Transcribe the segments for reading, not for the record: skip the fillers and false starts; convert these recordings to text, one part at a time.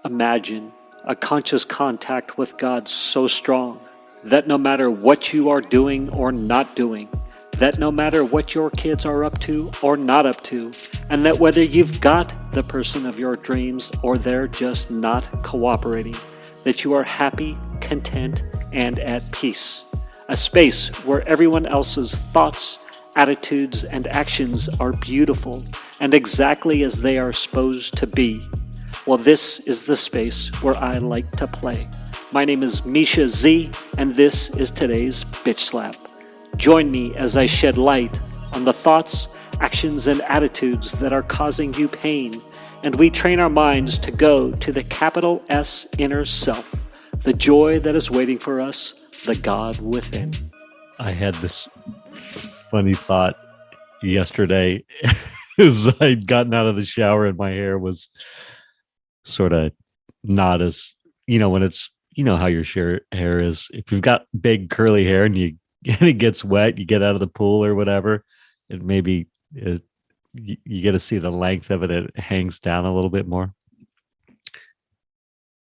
Imagine a conscious contact with God so strong that no matter what you are doing or not doing, that no matter what your kids are up to or not up to, and that whether you've got the person of your dreams or they're just not cooperating, that you are happy, content, and at peace. A space where everyone else's thoughts, attitudes, and actions are beautiful and exactly as they are supposed to be. Well, this is the space where I like to play. My name is Misha Z, and this is today's Bitch Slap. Join me as I shed light on the thoughts, actions, and attitudes that are causing you pain, and we train our minds to go to the capital S inner self, the joy that is waiting for us, the God within. I had this funny thought yesterday as I'd gotten out of the shower and my hair was sort of not as, when it's, how your hair is. If you've got big curly hair and it gets wet, you get out of the pool or whatever, you get to see the length of it. It hangs down a little bit more.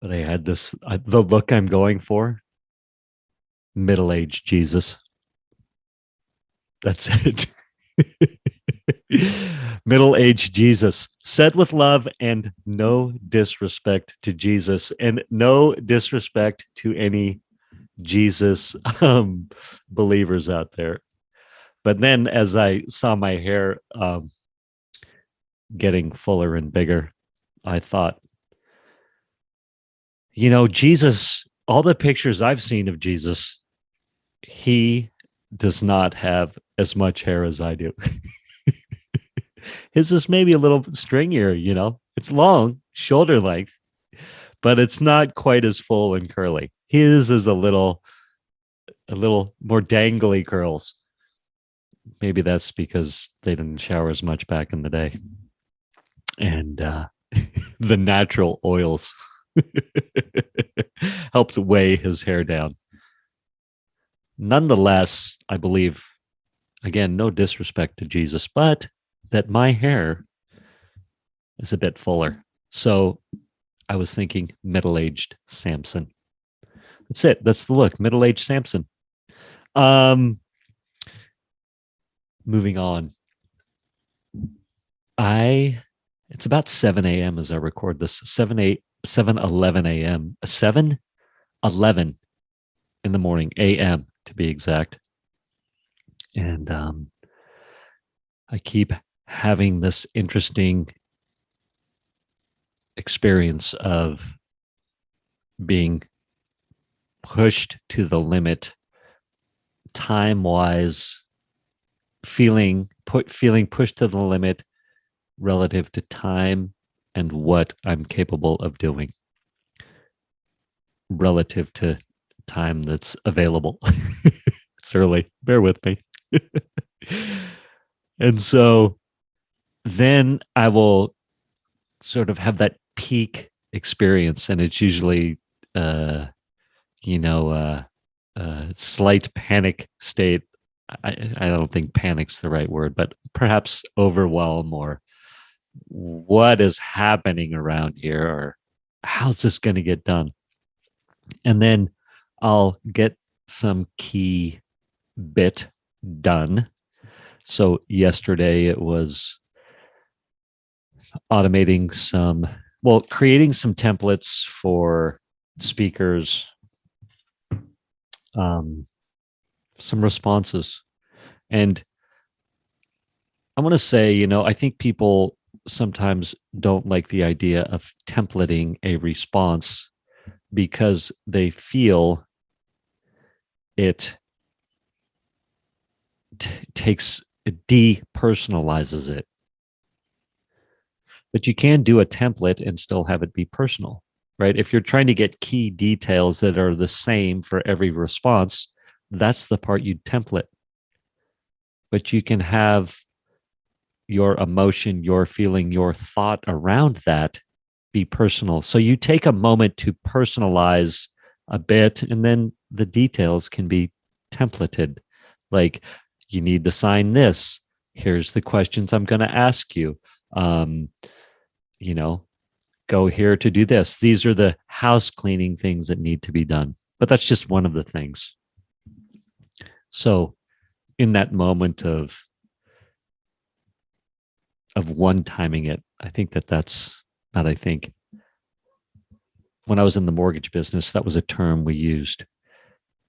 But I had the look I'm going for, middle-aged Jesus. That's it. Middle-aged Jesus, said with love and no disrespect to Jesus and no disrespect to any Jesus believers out there. But then as I saw my hair getting fuller and bigger, I thought, Jesus, all the pictures I've seen of Jesus, he does not have as much hair as I do. His is maybe a little stringier, it's long, shoulder length, but it's not quite as full and curly. His is a little more dangly curls. Maybe that's because they didn't shower as much back in the day. And the natural oils helped weigh his hair down. Nonetheless, I believe, again, no disrespect to Jesus, but that my hair is a bit fuller. So I was thinking middle-aged Samson. That's it. That's the look. Middle-aged Samson. Moving on. It's about 7 a.m. as I record this. 7:11 a.m. 7:11 in the morning, a.m. to be exact. And I keep having this interesting experience of being pushed to the limit, time-wise, feeling pushed to the limit relative to time and what I'm capable of doing relative to time that's available. It's early. Bear with me. And so then I will sort of have that peak experience, and it's usually, slight panic state. I don't think panic's the right word, but perhaps overwhelm, or what is happening around here, or how's this going to get done? And then I'll get some key bit done. So yesterday it was creating some templates for speakers, some responses. And I want to say, I think people sometimes don't like the idea of templating a response because they feel it depersonalizes it. But you can do a template and still have it be personal, right? If you're trying to get key details that are the same for every response, that's the part you template. But you can have your emotion, your feeling, your thought around that be personal. So you take a moment to personalize a bit, and then the details can be templated. Like, you need to sign this. Here's the questions I'm going to ask you. go here to do this. These are the house cleaning things that need to be done. But that's just one of the things. So in that moment of one-timing it, I think that's not, I think, when I was in the mortgage business, that was a term we used,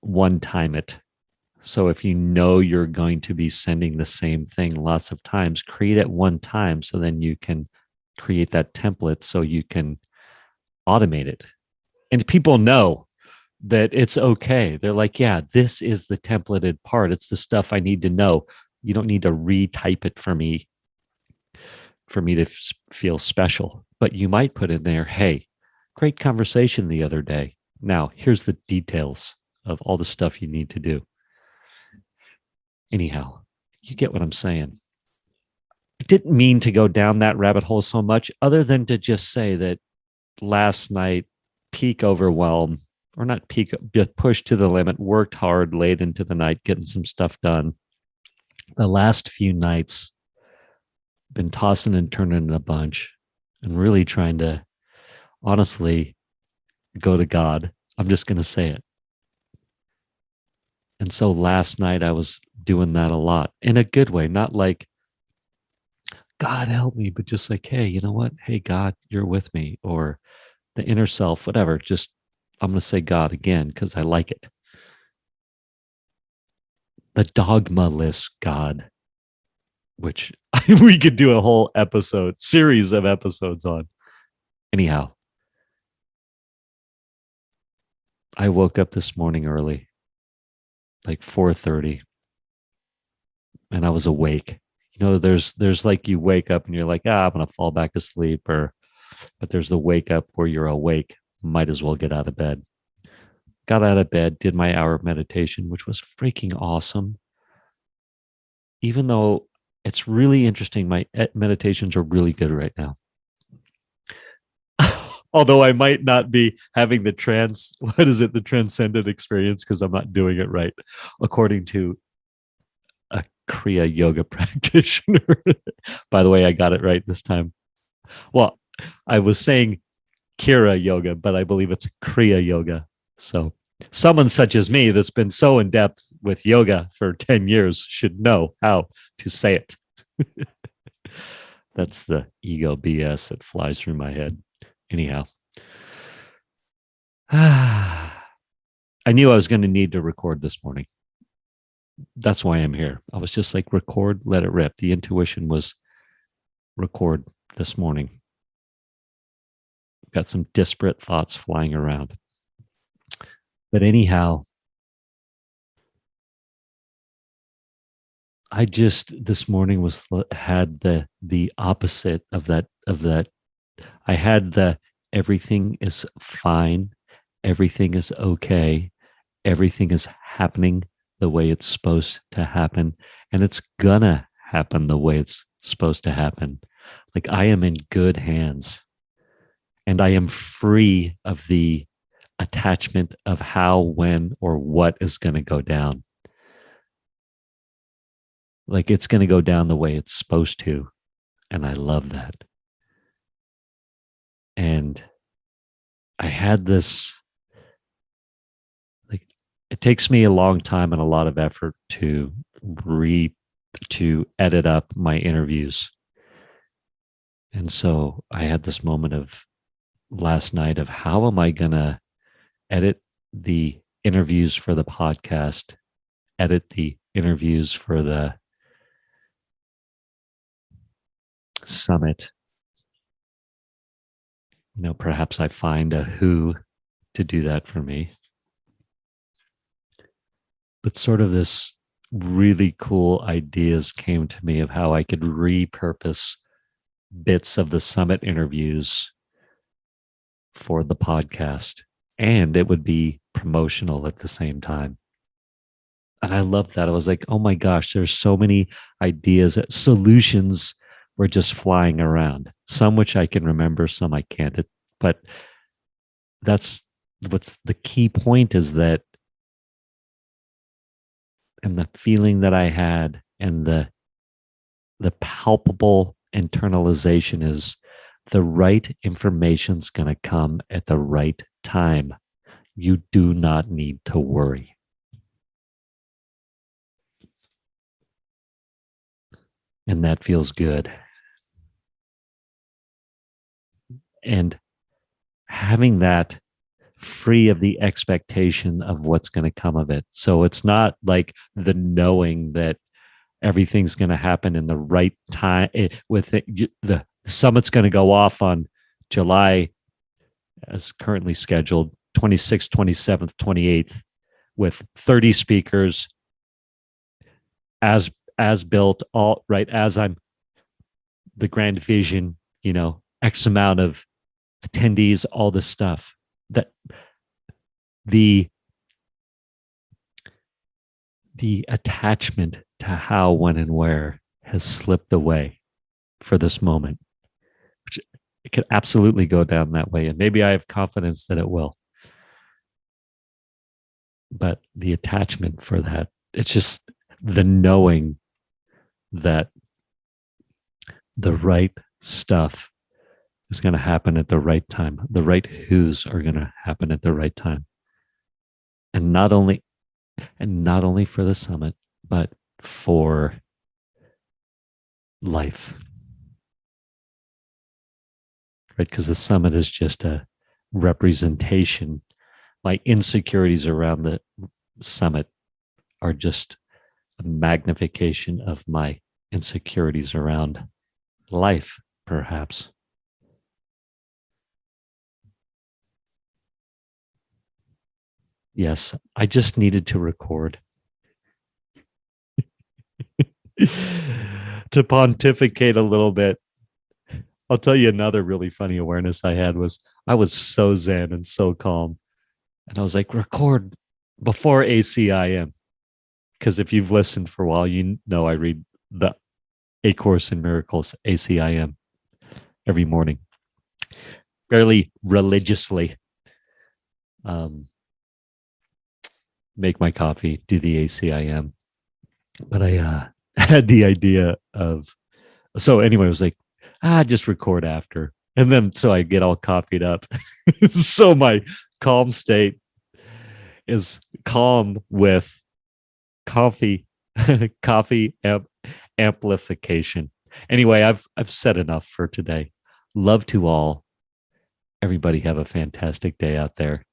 one-time it. So if you know you're going to be sending the same thing lots of times, create it one time so then you can create that template so you can automate it. And people know that it's okay. They're like, yeah, this is the templated part. It's the stuff I need to know. You don't need to retype it for me to feel special. But you might put in there, hey, great conversation the other day. Now, here's the details of all the stuff you need to do. Anyhow, you get what I'm saying. I didn't mean to go down that rabbit hole so much, other than to just say that last night, peak overwhelm, or not peak, but pushed to the limit, worked hard late into the night, getting some stuff done. The last few nights, been tossing and turning a bunch and really trying to honestly go to God. I'm just going to say it. And so last night I was doing that a lot in a good way, not like, God help me, but just like, hey, you know what? Hey, God, you're with me, or the inner self, whatever. Just, I'm going to say God again because I like it. The dogma-less God, which we could do a whole series of episodes on. Anyhow, I woke up this morning early, like 4:30, and I was awake. You know, there's like you wake up and you're like, I'm gonna fall back asleep, but there's the wake up where you're awake. Might as well get out of bed. Got out of bed, did my hour of meditation, which was freaking awesome. Even though it's really interesting, my meditations are really good right now. Although I might not be having the transcendent experience because I'm not doing it right, according to a Kriya yoga practitioner. By the way, I got it right this time. Well, I was saying Kira yoga, but I believe it's Kriya yoga. So someone such as me that's been so in depth with yoga for 10 years should know how to say it. That's the ego BS that flies through my head. Anyhow, I knew I was going to need to record this morning. That's why I'm here. I was just like, record, let it rip. The intuition was record this morning. Got some disparate thoughts flying around. But anyhow, I just this morning had the opposite of that. I had the everything is fine, everything is okay, everything is happening the way it's supposed to happen, and it's gonna happen the way it's supposed to happen. Like I am in good hands, and I am free of the attachment of how, when, or what is going to go down. Like it's going to go down the way it's supposed to. And I love that. And I had this, like, it takes me a long time and a lot of effort to edit up my interviews. And so I had this moment of last night of how am I going to edit the interviews for the podcast, edit the interviews for the summit. You know, perhaps I find a who to do that for me. But sort of this really cool ideas came to me of how I could repurpose bits of the summit interviews for the podcast, and it would be promotional at the same time. And I loved that. I was like, oh my gosh, there's so many ideas, solutions were just flying around. Some which I can remember, some I can't. But that's what's the key point is that, and the feeling that I had, and the palpable internalization is The right information's going to come at the right time. You do not need to worry. And that feels good. And having that free of the expectation of what's going to come of it. So it's not like the knowing that everything's going to happen in the right time. The summit's going to go off on July, as currently scheduled, 26th, 27th, 28th, with 30 speakers as built, all right, as I'm the grand vision, X amount of attendees, all this stuff. That the attachment to how, when, and where has slipped away for this moment, which it could absolutely go down that way. And maybe I have confidence that it will. But the attachment for that, it's just the knowing that the right stuff is going to happen at the right time. The right who's are going to happen at the right time. And not only for the summit, but for life. Right? Because the summit is just a representation. My insecurities around the summit are just a magnification of my insecurities around life, perhaps. Yes, I just needed to record. To pontificate a little bit. I'll tell you another really funny awareness I had was I was so zen and so calm. And I was like, record before ACIM. Because if you've listened for a while, you know I read the A Course in Miracles, ACIM, every morning. Fairly religiously. Make my coffee, do the ACIM. But I had the idea of, so anyway, I was like, just record after. And then, so I get all coffeed up. So my calm state is calm with coffee amplification. Anyway, I've said enough for today. Love to all. Everybody have a fantastic day out there.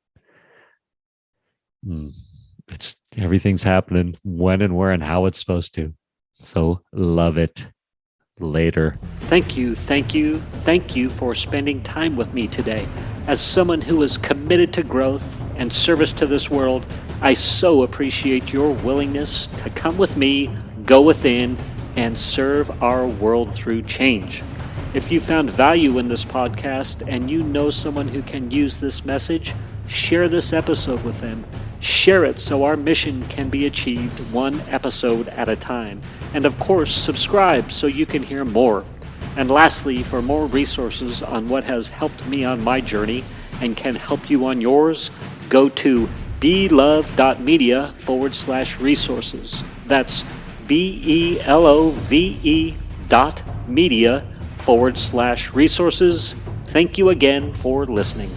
Everything's happening when and where and how it's supposed to. So love it. Later. Thank you for spending time with me today. As someone who is committed to growth and service to this world, I so appreciate your willingness to come with me, go within, and serve our world through change. If you found value in this podcast and you know someone who can use this message, share this episode with them. Share it so our mission can be achieved one episode at a time. And of course, subscribe so you can hear more. And lastly, for more resources on what has helped me on my journey and can help you on yours, go to belove.media/resources. That's BELOVE.media/resources. Thank you again for listening.